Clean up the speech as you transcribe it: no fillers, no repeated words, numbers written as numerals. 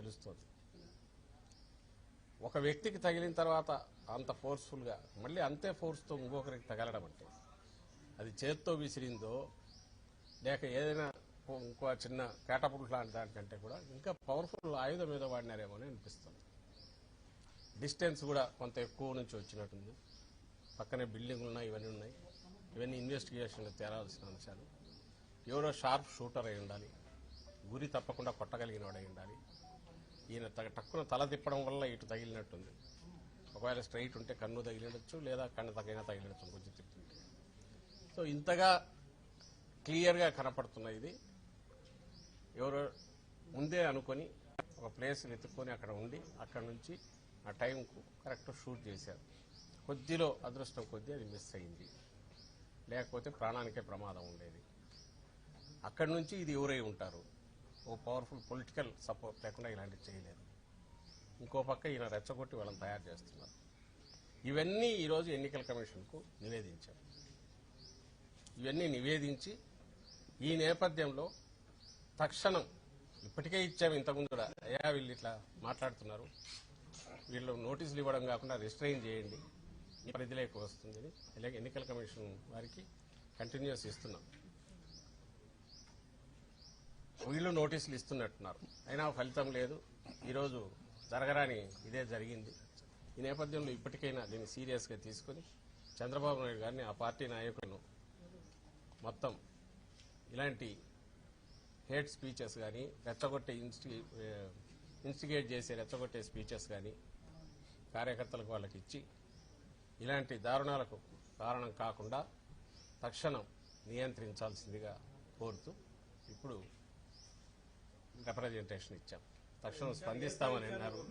తెలుస్తుంది. ఒక వ్యక్తికి తగిలిన తర్వాత అంత ఫోర్స్ఫుల్గా మళ్ళీ అంతే ఫోర్స్తో ఇంకొకరికి తగలడం అంటే అది చేత్తో విసిరిందో లేక ఏదైనా ఇంకో చిన్న కేటపుల్ లాంటి దానికంటే కూడా ఇంకా పవర్ఫుల్ ఆయుధం ఏదో వాడినారేమో అని అనిపిస్తుంది. డిస్టెన్స్ కూడా కొంత ఎక్కువ నుంచి వచ్చినట్టుంది. పక్కనే బిల్డింగ్లు ఉన్నాయి, ఇవన్నీ ఇన్వెస్టిగేషన్లో తేరాల్సిన అంశాలు. ఎవరో షార్ప్ షూటర్ అయి ఉండాలి, గురి తప్పకుండా కొట్టగలిగిన వాడు అయి ఉండాలి. ఈయన టక్కున తల తిప్పడం వల్ల ఇటు తగిలినట్టుంది. ఒకవేళ స్ట్రైట్ ఉంటే కన్ను తగిలినచ్చు, లేదా కన్ను తగిలినచ్చు కొంచెం తిప్పుతుంటే. సో ఇంతగా క్లియర్గా కనపడుతున్న ఇది ఎవరో ముందే అనుకొని ఒక ప్లేస్ వెతుక్కొని అక్కడ ఉండి అక్కడ నుంచి ఆ టైంకు కరెక్ట్ షూట్ చేశారు. కొద్దిలో అదృష్టం కొద్దీ అది మిస్ అయింది, లేకపోతే ప్రాణానికే ప్రమాదం ఉండేది. అక్కడి నుంచి ఇది ఎవరై ఉంటారు, ఓ పవర్ఫుల్ పొలిటికల్ సపోర్ట్ లేకుండా ఇలాంటివి చేయలేదు. ఇంకో పక్క ఈయన రెచ్చగొట్టి వాళ్ళని తయారు చేస్తున్నారు. ఇవన్నీ ఈరోజు ఎన్నికల కమిషన్కు నివేదించారు. ఇవన్నీ నివేదించి ఈ నేపథ్యంలో తక్షణం ఇప్పటికే ఇచ్చాము, ఇంతకుముందు కూడా అయ్యా వీళ్ళు ఇట్లా మాట్లాడుతున్నారు, వీళ్ళు నోటీసులు ఇవ్వడం కాకుండా రిస్ట్రైన్ చేయండి, ఈ పరిధిలోకి వస్తుంది ఇలాగే ఎన్నికల కమిషన్ వారికి కంటిన్యూస్ ఇస్తున్నాం. వీళ్ళు నోటీసులు ఇస్తున్నట్టున్నారు, అయినా ఫలితం లేదు. ఈరోజు జరగరాని ఇదే జరిగింది. ఈ నేపథ్యంలో ఇప్పటికైనా దీన్ని సీరియస్గా తీసుకుని చంద్రబాబు నాయుడు గారిని, ఆ పార్టీ నాయకులను మొత్తం ఇలాంటి హేట్ స్పీచెస్ కానీ, రెచ్చగొట్టే ఇన్స్టిగేట్ చేసే రెచ్చగొట్టే స్పీచెస్ కానీ కార్యకర్తలకు వాళ్ళకి ఇచ్చి ఇలాంటి దారుణాలకు కారణం కాకుండా తక్షణం నియంత్రించాల్సిందిగా కోరుతూ ఇప్పుడు రిప్రజెంటేషన్ ఇచ్చాం. తక్షణం స్పందిస్తామని అన్నారు.